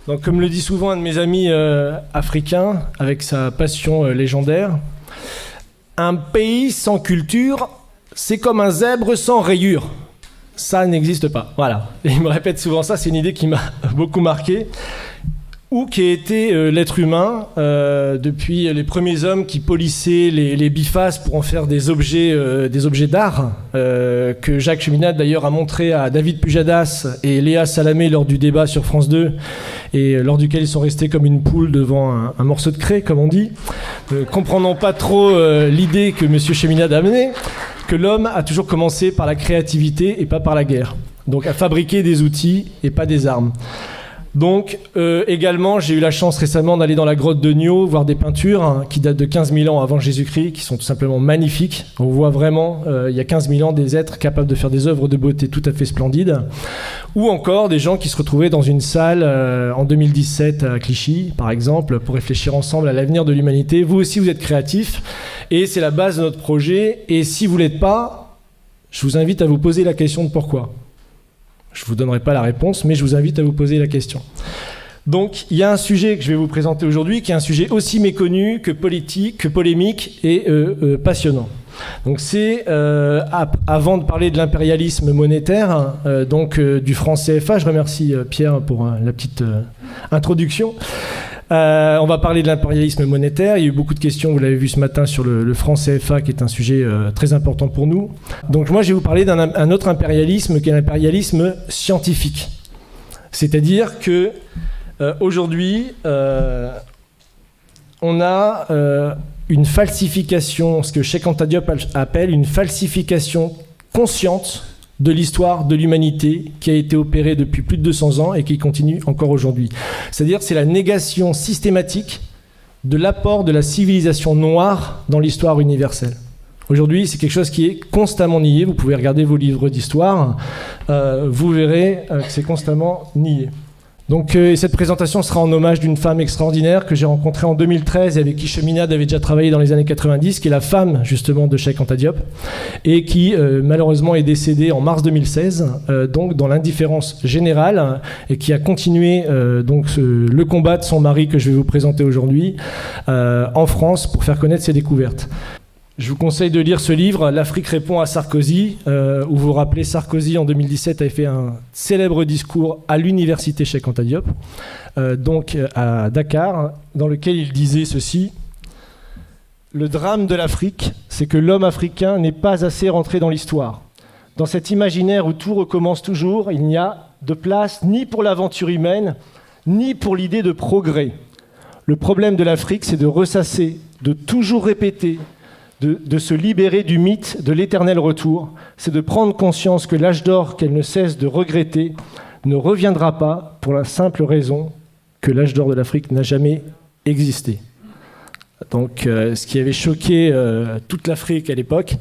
Donc, comme le dit souvent un de mes amis africains, avec sa passion légendaire, un pays sans culture, c'est comme un zèbre sans rayures. Ça n'existe pas. Voilà. Et il me répète souvent ça, c'est une idée qui m'a beaucoup marqué. Où qu'ait été l'être humain depuis les premiers hommes qui polissaient les bifaces pour en faire des objets d'art, que Jacques Cheminade d'ailleurs a montré à David Pujadas et Léa Salamé lors du débat sur France 2, et lors duquel ils sont restés comme une poule devant un morceau de craie, comme on dit, comprenant pas trop l'idée que M. Cheminade a amenée, que l'homme a toujours commencé par la créativité et pas par la guerre. Donc à fabriquer des outils et pas des armes. Donc, également, j'ai eu la chance récemment d'aller dans la grotte de Nio, voir des peintures qui datent de 15 000 ans avant Jésus-Christ, qui sont tout simplement magnifiques. On voit vraiment, il y a 15 000 ans, des êtres capables de faire des œuvres de beauté tout à fait splendides. Ou encore des gens qui se retrouvaient dans une salle en 2017 à Clichy, par exemple, pour réfléchir ensemble à l'avenir de l'humanité. Vous aussi, vous êtes créatifs, et c'est la base de notre projet. Et si vous ne l'êtes pas, je vous invite à vous poser la question de pourquoi. Je ne vous donnerai pas la réponse, mais je vous invite à vous poser la question. Donc, il y a un sujet que je vais vous présenter aujourd'hui, qui est un sujet aussi méconnu que politique, que polémique et passionnant. Donc, c'est, avant de parler de l'impérialisme monétaire, du franc CFA, je remercie Pierre pour la petite introduction. On va parler de l'impérialisme monétaire. Il y a eu beaucoup de questions, vous l'avez vu ce matin, sur le franc CFA, qui est un sujet très important pour nous. Donc moi, je vais vous parler d'un autre impérialisme, qui est l'impérialisme scientifique. C'est-à-dire que aujourd'hui, on a une falsification, ce que Cheikh Anta Diop appelle une falsification consciente de l'histoire de l'humanité qui a été opérée depuis plus de 200 ans et qui continue encore aujourd'hui. C'est-à-dire que c'est la négation systématique de l'apport de la civilisation noire dans l'histoire universelle. Aujourd'hui, c'est quelque chose qui est constamment nié. Vous pouvez regarder vos livres d'histoire, vous verrez que c'est constamment nié. Donc cette présentation sera en hommage d'une femme extraordinaire que j'ai rencontrée en 2013 et avec qui Cheminade avait déjà travaillé dans les années 90, qui est la femme justement de Cheikh Anta Diop et qui malheureusement est décédée en mars 2016, donc dans l'indifférence générale, et qui a continué le combat de son mari que je vais vous présenter aujourd'hui en France pour faire connaître ses découvertes. Je vous conseille de lire ce livre, L'Afrique répond à Sarkozy, où vous vous rappelez, Sarkozy en 2017 avait fait un célèbre discours à l'université Cheikh Anta Diop, donc à Dakar, dans lequel il disait ceci: le drame de l'Afrique, c'est que l'homme africain n'est pas assez rentré dans l'histoire. Dans cet imaginaire où tout recommence toujours, il n'y a de place ni pour l'aventure humaine, ni pour l'idée de progrès. Le problème de l'Afrique, c'est de ressasser, de toujours répéter, de se libérer du mythe de l'éternel retour, c'est de prendre conscience que l'âge d'or qu'elle ne cesse de regretter ne reviendra pas pour la simple raison que l'âge d'or de l'Afrique n'a jamais existé. Donc, ce qui avait choqué toute l'Afrique à l'époque.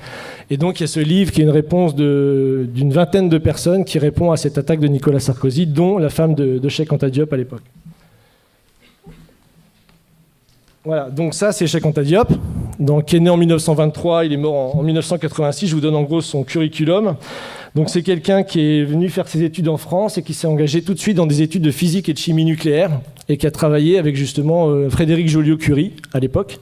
Et donc, il y a ce livre qui est une réponse d'une vingtaine de personnes qui répond à cette attaque de Nicolas Sarkozy, dont la femme de Cheikh Anta Diop à l'époque. Voilà, donc ça c'est Cheikh Anta Diop, donc, qui est né en 1923, il est mort en 1986, je vous donne en gros son curriculum. Donc c'est quelqu'un qui est venu faire ses études en France et qui s'est engagé tout de suite dans des études de physique et de chimie nucléaire et qui a travaillé avec justement Frédéric Joliot-Curie à l'époque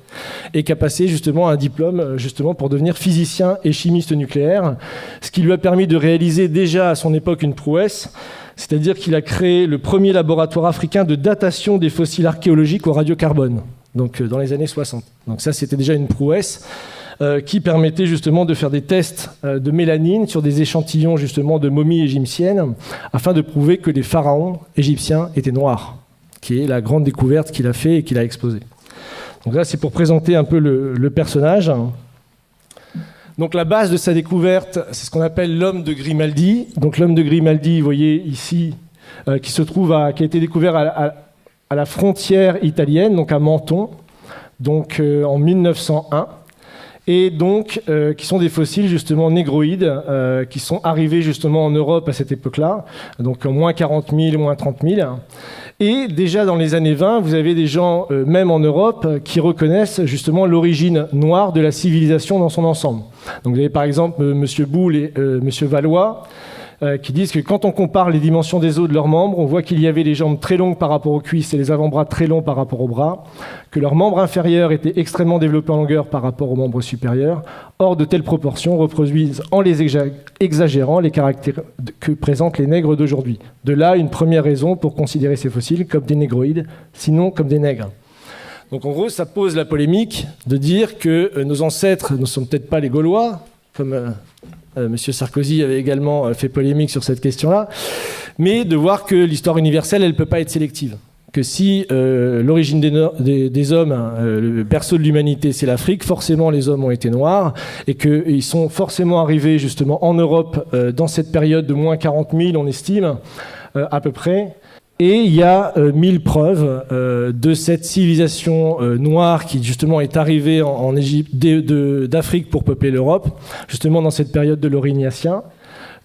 et qui a passé justement un diplôme justement pour devenir physicien et chimiste nucléaire, ce qui lui a permis de réaliser déjà à son époque une prouesse. C'est-à-dire qu'il a créé le premier laboratoire africain de datation des fossiles archéologiques au radiocarbone, donc dans les années 60. Donc ça, c'était déjà une prouesse qui permettait justement de faire des tests de mélanine sur des échantillons justement de momies égyptiennes afin de prouver que les pharaons égyptiens étaient noirs, qui est la grande découverte qu'il a fait et qu'il a exposée. Donc là, c'est pour présenter un peu le personnage. Donc la base de sa découverte, c'est ce qu'on appelle l'homme de Grimaldi. Donc l'homme de Grimaldi, vous voyez ici, qui a été découvert à la frontière italienne, donc à Menton, donc en 1901. Et donc qui sont des fossiles justement négroïdes qui sont arrivés justement en Europe à cette époque-là, donc en moins 40 000, moins 30 000. Et déjà dans les années 20, vous avez des gens, même en Europe, qui reconnaissent justement l'origine noire de la civilisation dans son ensemble. Donc vous avez par exemple M. Boulle et M. Valois, qui disent que quand on compare les dimensions des os de leurs membres, on voit qu'il y avait les jambes très longues par rapport aux cuisses et les avant-bras très longs par rapport aux bras, que leurs membres inférieurs étaient extrêmement développés en longueur par rapport aux membres supérieurs. Or, de telles proportions reproduisent, en les exagérant, les caractères que présentent les nègres d'aujourd'hui. De là, une première raison pour considérer ces fossiles comme des négroïdes, sinon comme des nègres. Donc en gros, ça pose la polémique de dire que nos ancêtres ne sont peut-être pas les Gaulois, comme M. Sarkozy avait également fait polémique sur cette question-là, mais de voir que l'histoire universelle, elle ne peut pas être sélective. Que si l'origine des hommes, le berceau de l'humanité, c'est l'Afrique, forcément les hommes ont été noirs, et qu'ils sont forcément arrivés justement en Europe dans cette période de moins 40 000, on estime, à peu près. Et il y a 1000 preuves de cette civilisation noire qui justement est arrivée en Égypte d'Afrique pour peupler l'Europe, justement dans cette période de l'Aurignaciens.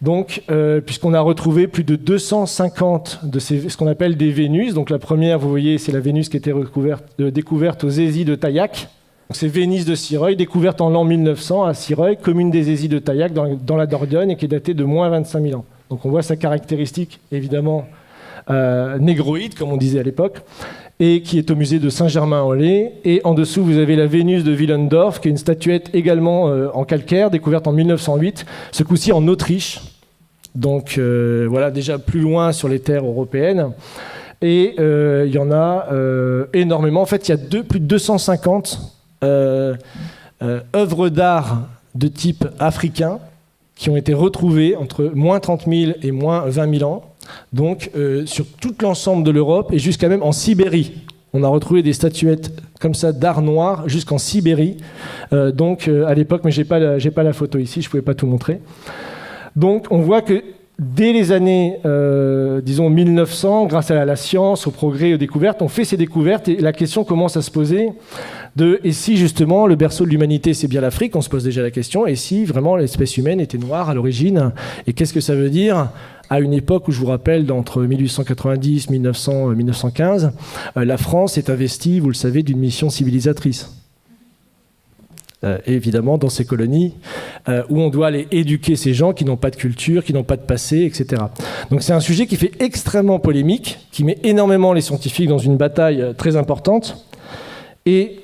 Donc, puisqu'on a retrouvé plus de 250 de ce qu'on appelle des Vénus. Donc la première, vous voyez, c'est la Vénus qui a été découverte aux Hésies de Taillac. C'est Vénus de Sireuil, découverte en l'an 1900 à Sireuil, commune des Hésies de Taillac dans la Dordogne, et qui est datée de moins 25 000 ans. Donc on voit sa caractéristique, évidemment, négroïde, comme on disait à l'époque, et qui est au musée de Saint-Germain-en-Laye. Et en dessous, vous avez la Vénus de Willendorf, qui est une statuette également en calcaire, découverte en 1908, ce coup-ci en Autriche. Donc voilà, déjà plus loin sur les terres européennes. Et il y en a énormément. En fait, il y a plus de 250 œuvres d'art de type africain qui ont été retrouvées entre moins 30 000 et moins 20 000 ans. Donc sur tout l'ensemble de l'Europe et jusqu'à même en Sibérie. On a retrouvé des statuettes comme ça d'art noir jusqu'en Sibérie. Donc à l'époque, mais j'ai pas la photo ici, je pouvais pas tout montrer. Donc on voit que dès les années, disons 1900, grâce à la science, au progrès, aux découvertes, on fait ces découvertes et la question commence à se poser et si justement le berceau de l'humanité c'est bien l'Afrique, on se pose déjà la question, et si vraiment l'espèce humaine était noire à l'origine, et qu'est-ce que ça veut dire à une époque où, je vous rappelle, entre 1890, 1900, 1915, la France est investie, vous le savez, d'une mission civilisatrice. Évidemment, dans ces colonies, où on doit aller éduquer ces gens qui n'ont pas de culture, qui n'ont pas de passé, etc. Donc c'est un sujet qui fait extrêmement polémique, qui met énormément les scientifiques dans une bataille très importante. Et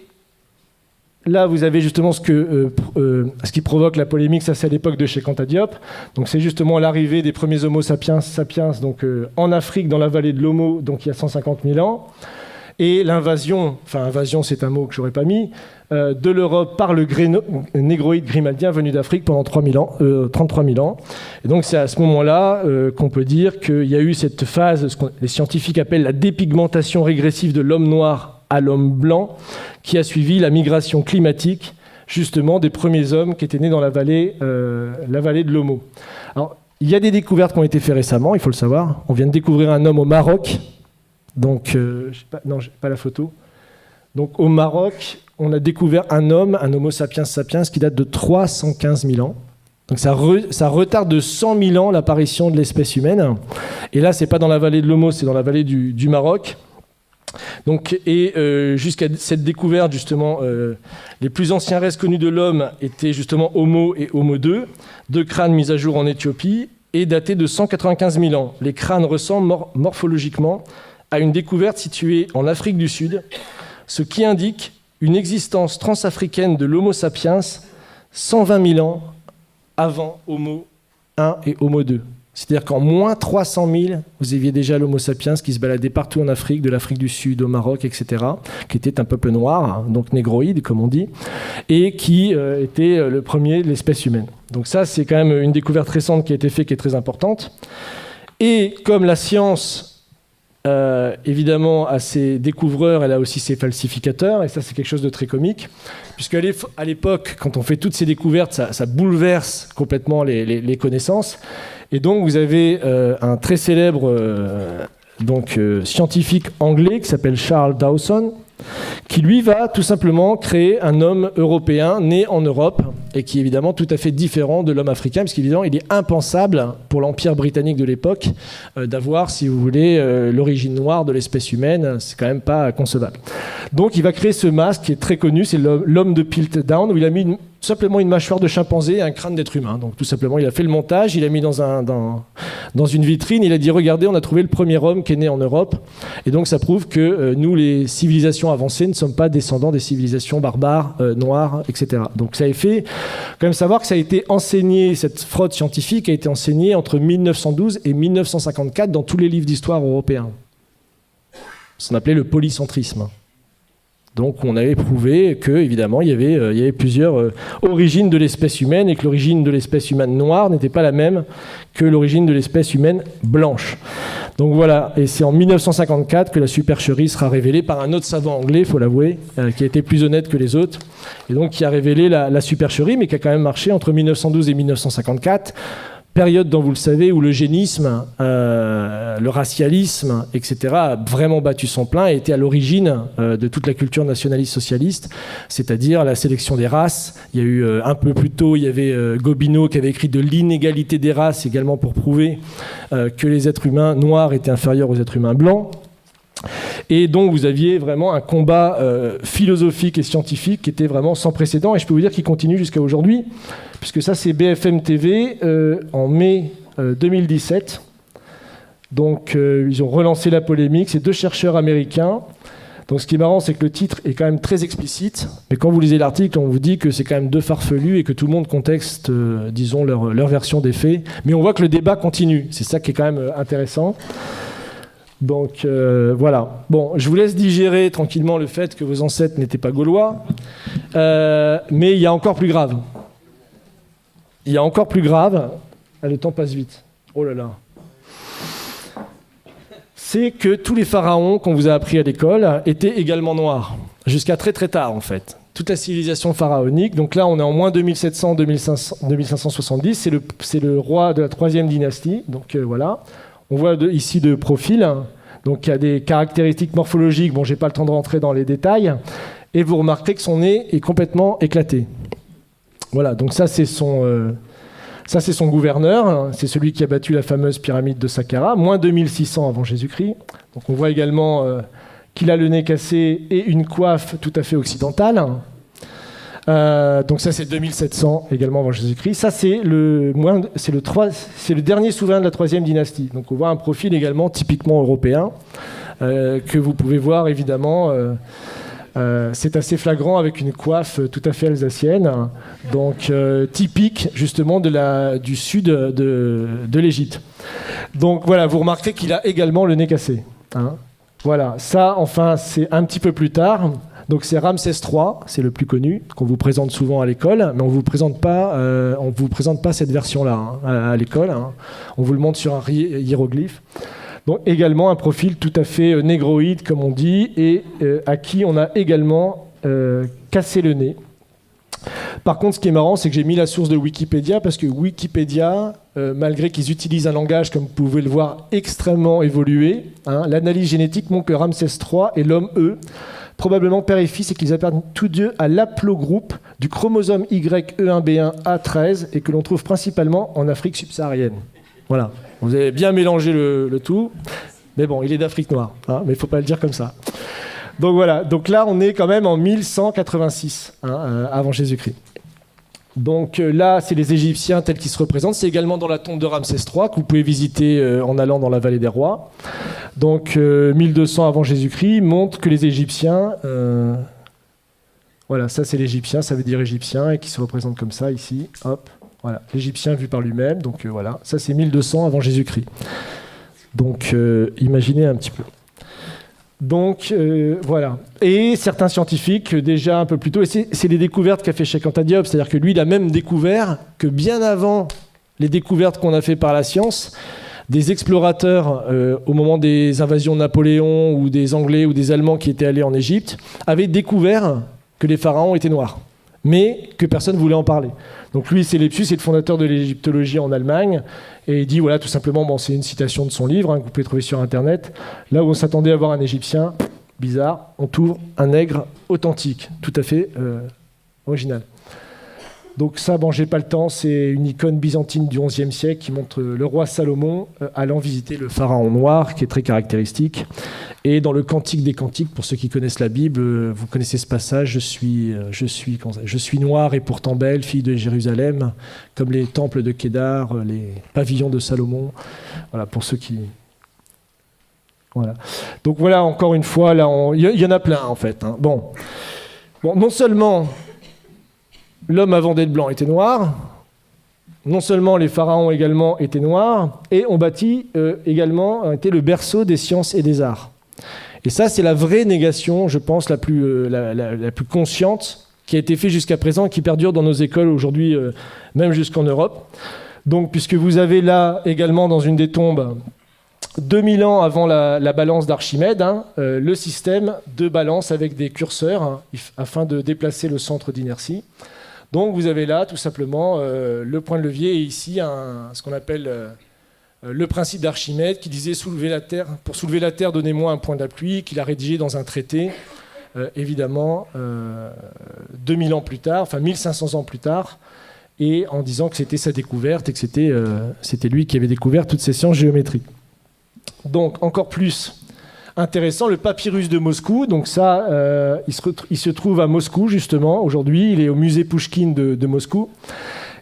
là, vous avez justement ce qui provoque la polémique, ça c'est à l'époque de Cheikh Anta Diop. Donc c'est justement l'arrivée des premiers Homo sapiens donc, en Afrique, dans la vallée de l'Omo, donc il y a 150 000 ans. Et l'invasion, enfin invasion c'est un mot que je n'aurais pas mis, de l'Europe par le négroïde grimaldien venu d'Afrique pendant 33 000 ans. Et donc c'est à ce moment-là qu'on peut dire qu'il y a eu cette phase, ce que les scientifiques appellent la dépigmentation régressive de l'homme noir à l'homme blanc, qui a suivi la migration climatique justement des premiers hommes qui étaient nés dans la vallée de l'Omo. Alors il y a des découvertes qui ont été faites récemment, il faut le savoir. On vient de découvrir un homme au Maroc. Donc, non, j'ai pas la photo. Donc, au Maroc, on a découvert un homme, un Homo sapiens sapiens, qui date de 315 000 ans. Donc, ça retarde de 100 000 ans l'apparition de l'espèce humaine. Et là, c'est pas dans la vallée de l'Omo, c'est dans la vallée du Maroc. Donc, jusqu'à cette découverte, justement, les plus anciens restes connus de l'homme étaient justement Homo et Homo II, deux crânes mis à jour en Éthiopie et datés de 195 000 ans. Les crânes ressemblent morphologiquement à une découverte située en Afrique du Sud, ce qui indique une existence transafricaine de l'Homo sapiens 120 000 ans avant Homo 1 et Homo 2. C'est-à-dire qu'en moins 300 000, vous aviez déjà l'Homo sapiens qui se baladait partout en Afrique, de l'Afrique du Sud au Maroc, etc., qui était un peuple noir, donc négroïde, comme on dit, et qui était le premier de l'espèce humaine. Donc ça, c'est quand même une découverte récente qui a été faite, qui est très importante. Et comme la science... évidemment, à ses découvreurs, elle a aussi ses falsificateurs, et ça c'est quelque chose de très comique, puisqu'à l'époque, quand on fait toutes ces découvertes, ça bouleverse complètement les connaissances, et donc vous avez un très célèbre scientifique anglais qui s'appelle Charles Dawson, qui lui va tout simplement créer un homme européen né en Europe et qui est évidemment tout à fait différent de l'homme africain, parce qu'évidemment il est impensable pour l'Empire britannique de l'époque d'avoir, si vous voulez, l'origine noire de l'espèce humaine, c'est quand même pas concevable. Donc il va créer ce masque qui est très connu, c'est l'homme de Piltdown, où il a mis tout simplement une mâchoire de chimpanzé et un crâne d'être humain. Donc tout simplement, il a fait le montage, il a mis dans une vitrine, il a dit regardez, on a trouvé le premier homme qui est né en Europe. Et donc ça prouve que nous, les civilisations avancées, ne sommes pas descendants des civilisations barbares, noires, etc. Donc ça a fait quand même savoir que ça a été enseigné, cette fraude scientifique a été enseignée entre 1912 et 1954 dans tous les livres d'histoire européens. On appelait le polycentrisme. Donc on avait prouvé que évidemment il y avait plusieurs origines de l'espèce humaine et que l'origine de l'espèce humaine noire n'était pas la même que l'origine de l'espèce humaine blanche. Donc voilà, et c'est en 1954 que la supercherie sera révélée par un autre savant anglais, il faut l'avouer, qui a été plus honnête que les autres, et donc qui a révélé la supercherie, mais qui a quand même marché entre 1912 et 1954. Période dont vous le savez où l'eugénisme, le racialisme, etc. a vraiment battu son plein et était à l'origine de toute la culture nationaliste socialiste, c'est-à-dire la sélection des races. Il y a eu un peu plus tôt, il y avait Gobineau qui avait écrit de l'inégalité des races également pour prouver que les êtres humains noirs étaient inférieurs aux êtres humains blancs. Et donc vous aviez vraiment un combat philosophique et scientifique qui était vraiment sans précédent, et je peux vous dire qu'il continue jusqu'à aujourd'hui, puisque ça c'est BFM TV en mai 2017. Donc ils ont relancé la polémique, c'est 2 chercheurs américains. Donc ce qui est marrant, c'est que le titre est quand même très explicite, mais quand vous lisez l'article, on vous dit que c'est quand même 2 farfelus et que tout le monde contexte, disons, leur version des faits. Mais on voit que le débat continue, c'est ça qui est quand même intéressant. Donc voilà. Bon, je vous laisse digérer tranquillement le fait que vos ancêtres n'étaient pas gaulois, mais il y a encore plus grave. Il y a encore plus grave. Ah, le temps passe vite. Oh là là. C'est que tous les pharaons qu'on vous a appris à l'école étaient également noirs, jusqu'à très très tard en fait. Toute la civilisation pharaonique. Donc là, on est en moins 2570. C'est le roi de la 3e dynastie. Donc voilà. On voit ici de profil, donc il y a des caractéristiques morphologiques, bon j'ai pas le temps de rentrer dans les détails, et vous remarquerez que son nez est complètement éclaté. Voilà, donc ça c'est son gouverneur, c'est celui qui a battu la fameuse pyramide de Saqqara, moins 2600 avant Jésus-Christ. Donc on voit également qu'il a le nez cassé et une coiffe tout à fait occidentale. Donc ça c'est 2700 également avant Jésus-Christ. Ça c'est le dernier souverain de la 3e dynastie. Donc on voit un profil également typiquement européen que vous pouvez voir évidemment. C'est assez flagrant avec une coiffe tout à fait alsacienne, donc typique justement du sud de l'Égypte. Donc voilà, vous remarquerez qu'il a également le nez cassé. Hein. Voilà, ça enfin c'est un petit peu plus tard. Donc c'est Ramsès III, c'est le plus connu, qu'on vous présente souvent à l'école, mais on ne vous présente pas cette version-là à l'école. Hein. On vous le montre sur un hiéroglyphe. Donc également un profil tout à fait négroïde, comme on dit, et à qui on a également cassé le nez. Par contre, ce qui est marrant, c'est que j'ai mis la source de Wikipédia, parce que Wikipédia, malgré qu'ils utilisent un langage, comme vous pouvez le voir, extrêmement évolué, hein, l'analyse génétique montre que Ramsès III est l'homme E, probablement père et fils, et qu'ils appartiennent tous deux à l'aplogroupe du chromosome YE1B1A13 et que l'on trouve principalement en Afrique subsaharienne. Voilà, vous avez bien mélangé le tout, mais bon, il est d'Afrique noire, hein, mais il ne faut pas le dire comme ça. Donc voilà, donc là on est quand même en 1186 avant Jésus-Christ. Donc là, c'est les Égyptiens tels qu'ils se représentent. C'est également dans la tombe de Ramsès III que vous pouvez visiter en allant dans la vallée des rois. Donc 1200 avant Jésus-Christ montre que les Égyptiens, voilà, ça c'est l'Égyptien, ça veut dire Égyptien, et qui se représente comme ça ici. Hop, voilà, l'Égyptien vu par lui-même. Donc voilà, ça c'est 1200 avant Jésus-Christ. Donc imaginez un petit peu. Donc voilà. Et certains scientifiques, déjà un peu plus tôt, et c'est les découvertes qu'a fait Cheikh Anta Diop, c'est-à-dire que lui, il a même découvert que bien avant les découvertes qu'on a fait par la science, des explorateurs, au moment des invasions de Napoléon, ou des Anglais ou des Allemands qui étaient allés en Égypte, avaient découvert que les pharaons étaient noirs, mais que personne ne voulait en parler. Donc lui, c'est Lepsius, c'est le fondateur de l'égyptologie en Allemagne, et il dit, voilà, tout simplement, bon, c'est une citation de son livre, que vous pouvez trouver sur Internet, là où on s'attendait à voir un Égyptien, bizarre, on trouve un nègre authentique, tout à fait original. Donc ça, bon, j'ai pas le temps, c'est une icône byzantine du XIe siècle qui montre le roi Salomon allant visiter le pharaon noir, qui est très caractéristique. Et dans le Cantique des Cantiques, pour ceux qui connaissent la Bible, vous connaissez ce passage, je suis noir et pourtant belle, fille de Jérusalem, comme les temples de Kédar, les pavillons de Salomon. Voilà, pour ceux qui... Voilà. Donc voilà, encore une fois, là, il y en a plein en fait. Hein. Bon, non seulement l'homme avant d'être blanc était noir, non seulement les pharaons également étaient noirs, et on bâtit également était le berceau des sciences et des arts. Et ça, c'est la vraie négation, je pense, la plus consciente qui a été faite jusqu'à présent et qui perdure dans nos écoles aujourd'hui, même jusqu'en Europe. Donc, puisque vous avez là également dans une des tombes 2000 ans avant la balance d'Archimède, hein, le système de balance avec des curseurs hein, afin de déplacer le centre d'inertie. Donc vous avez là tout simplement le point de levier et ici ce qu'on appelle le principe d'Archimède qui disait pour soulever la terre, donnez-moi un point d'appui, qu'il a rédigé dans un traité, évidemment 2000 ans plus tard, enfin 1500 ans plus tard, et en disant que c'était sa découverte et que c'était lui qui avait découvert toutes ces sciences géométriques. Donc, encore plus intéressant, le papyrus de Moscou. Donc ça, il se trouve à Moscou, justement, aujourd'hui. Il est au musée Pouchkine de Moscou.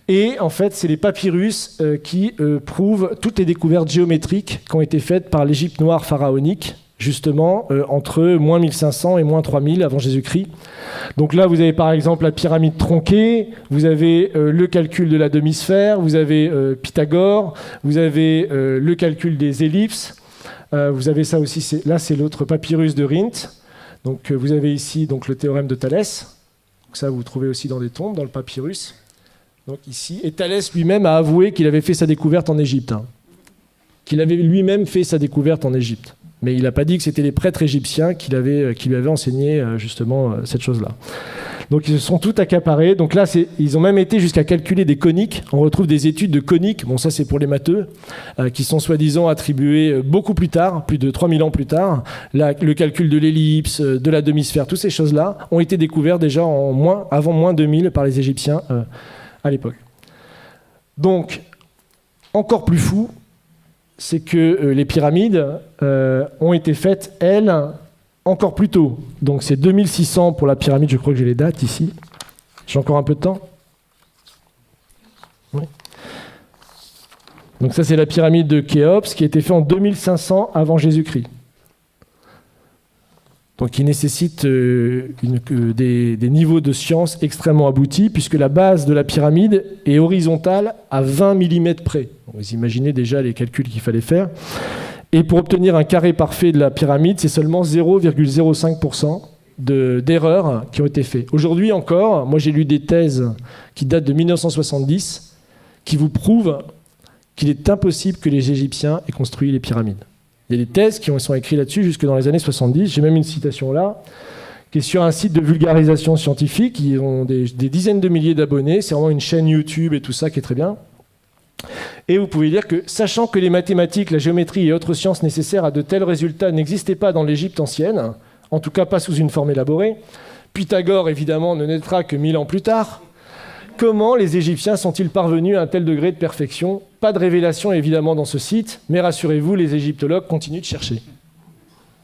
Et en fait, c'est les papyrus qui prouvent toutes les découvertes géométriques qui ont été faites par l'Égypte noire pharaonique, justement, entre moins 1500 et moins 3000 avant Jésus-Christ. Donc là, vous avez par exemple la pyramide tronquée, vous avez le calcul de la demi-sphère, vous avez Pythagore, vous avez le calcul des ellipses, vous avez ça aussi, là c'est l'autre papyrus de Rhind. Donc vous avez ici donc, le théorème de Thalès, donc, ça vous trouvez aussi dans des tombes, dans le papyrus. Donc ici, et Thalès lui-même a avoué qu'il avait fait sa découverte en Égypte, hein. Qu'il avait lui-même fait sa découverte en Égypte. Mais il n'a pas dit que c'était les prêtres égyptiens qui lui avaient enseigné justement cette chose-là. Donc ils se sont tout accaparés. Donc là, ils ont même été jusqu'à calculer des coniques. On retrouve des études de coniques, bon ça c'est pour les matheux, qui sont soi-disant attribuées beaucoup plus tard, plus de 3000 ans plus tard. Le calcul de l'ellipse, de la demi-sphère, toutes ces choses-là ont été découvertes déjà avant moins 2000 par les Égyptiens à l'époque. Donc, encore plus fou, c'est que les pyramides ont été faites, elles, encore plus tôt. Donc c'est 2600 pour la pyramide, je crois que j'ai les dates ici. J'ai encore un peu de temps ? Oui. Donc ça c'est la pyramide de Khéops qui a été faite en 2500 avant Jésus-Christ. Donc qui nécessite des niveaux de science extrêmement aboutis, puisque la base de la pyramide est horizontale à 20 mm près. Vous imaginez déjà les calculs qu'il fallait faire. Et pour obtenir un carré parfait de la pyramide, c'est seulement 0,05% d'erreurs qui ont été faites. Aujourd'hui encore, moi j'ai lu des thèses qui datent de 1970, qui vous prouvent qu'il est impossible que les Égyptiens aient construit les pyramides. Il y a des thèses qui sont écrites là-dessus jusque dans les années 70. J'ai même une citation là, qui est sur un site de vulgarisation scientifique. Ils ont des dizaines de milliers d'abonnés. C'est vraiment une chaîne YouTube et tout ça qui est très bien. Et vous pouvez dire que, sachant que les mathématiques, la géométrie et autres sciences nécessaires à de tels résultats n'existaient pas dans l'Égypte ancienne, en tout cas pas sous une forme élaborée, Pythagore, évidemment, ne naîtra que 1000 ans plus tard, comment les Égyptiens sont-ils parvenus à un tel degré de perfection ? Pas de révélation évidemment dans ce site, mais rassurez-vous, les égyptologues continuent de chercher.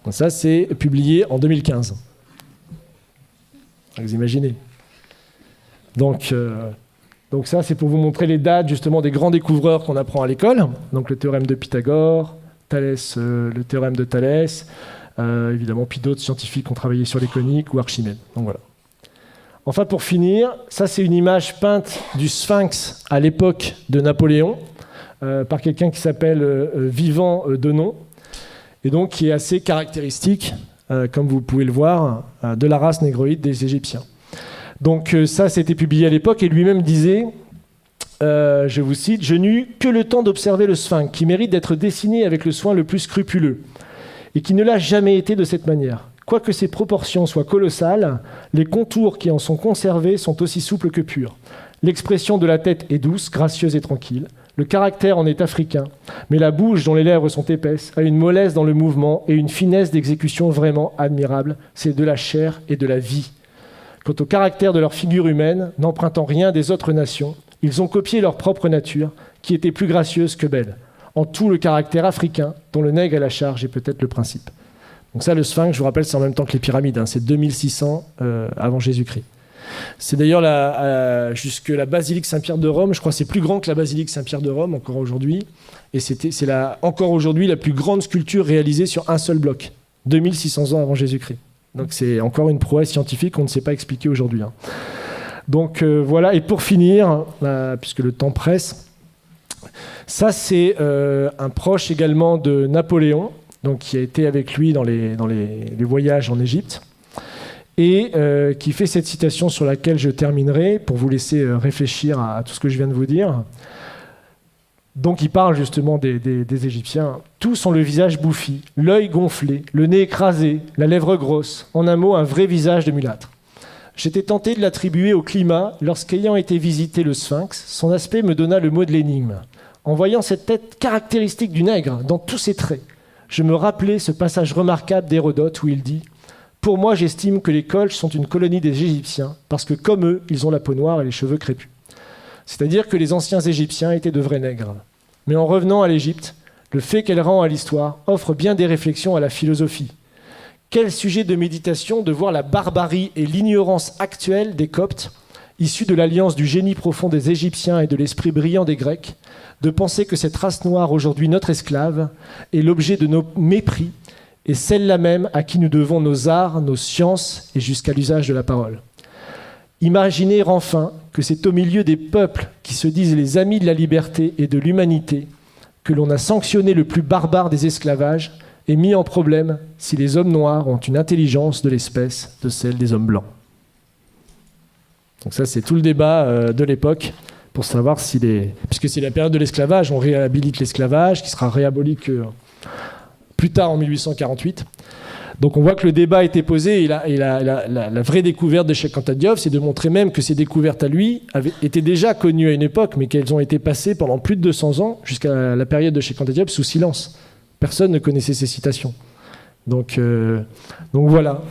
Donc ça, c'est publié en 2015. Vous imaginez. Donc ça, c'est pour vous montrer les dates justement des grands découvreurs qu'on apprend à l'école. Donc le théorème de Pythagore, Thalès, le théorème de Thalès, évidemment, puis d'autres scientifiques ont travaillé sur les coniques ou Archimède. Donc voilà. Enfin, pour finir, ça c'est une image peinte du Sphinx à l'époque de Napoléon par quelqu'un qui s'appelle Vivant Denon, et donc qui est assez caractéristique, comme vous pouvez le voir, de la race négroïde des Égyptiens. Donc ça, c'était publié à l'époque, et lui-même disait, je vous cite, « Je n'eus que le temps d'observer le Sphinx, qui mérite d'être dessiné avec le soin le plus scrupuleux, et qui ne l'a jamais été de cette manière. Quoique ses proportions soient colossales, les contours qui en sont conservés sont aussi souples que purs. L'expression de la tête est douce, gracieuse et tranquille. Le caractère en est africain, mais la bouche dont les lèvres sont épaisses a une mollesse dans le mouvement et une finesse d'exécution vraiment admirable. C'est de la chair et de la vie. Quant au caractère de leur figure humaine, n'empruntant rien des autres nations, ils ont copié leur propre nature, qui était plus gracieuse que belle. En tout, le caractère africain, dont le nègre à la charge est peut-être le principe. Donc ça, le Sphinx, je vous rappelle, c'est en même temps que les pyramides, c'est 2600 avant Jésus-Christ. C'est d'ailleurs jusque la basilique Saint-Pierre de Rome, je crois que c'est plus grand que la basilique Saint-Pierre de Rome encore aujourd'hui, et c'est encore aujourd'hui la plus grande sculpture réalisée sur un seul bloc, 2600 ans avant Jésus-Christ. Donc c'est encore une prouesse scientifique qu'on ne sait pas expliquer aujourd'hui. Donc voilà, et pour finir, puisque le temps presse, ça c'est un proche également de Napoléon, donc qui a été avec lui dans les voyages en Égypte, et qui fait cette citation sur laquelle je terminerai pour vous laisser réfléchir à tout ce que je viens de vous dire. Donc il parle justement des Égyptiens. Tous ont le visage bouffi, l'œil gonflé, le nez écrasé, la lèvre grosse. En un mot, un vrai visage de mulâtre. J'étais tenté de l'attribuer au climat lorsqu'ayant été visiter le Sphinx, son aspect me donna le mot de l'énigme. En voyant cette tête caractéristique du nègre dans tous ses traits, je me rappelais ce passage remarquable d'Hérodote où il dit « Pour moi, j'estime que les Colches sont une colonie des Égyptiens parce que, comme eux, ils ont la peau noire et les cheveux crépus. » C'est-à-dire que les anciens Égyptiens étaient de vrais nègres. Mais en revenant à l'Égypte, le fait qu'elle rend à l'histoire offre bien des réflexions à la philosophie. Quel sujet de méditation de voir la barbarie et l'ignorance actuelle des Coptes, issus de l'alliance du génie profond des Égyptiens et de l'esprit brillant des Grecs, de penser que cette race noire, aujourd'hui notre esclave, est l'objet de nos mépris et celle-là même à qui nous devons nos arts, nos sciences et jusqu'à l'usage de la parole. Imaginez enfin que c'est au milieu des peuples qui se disent les amis de la liberté et de l'humanité que l'on a sanctionné le plus barbare des esclavages et mis en problème si les hommes noirs ont une intelligence de l'espèce de celle des hommes blancs. Donc ça, c'est tout le débat de l'époque pour savoir si puisque c'est la période de l'esclavage, on réhabilite l'esclavage qui sera réaboli que plus tard en 1848. Donc on voit que le débat a été posé et la vraie découverte de Cheikh Anta Diop, c'est de montrer même que ces découvertes à lui étaient déjà connues à une époque, mais qu'elles ont été passées pendant plus de 200 ans, jusqu'à la période de Cheikh Anta Diop, sous silence. Personne ne connaissait ces citations. Donc voilà.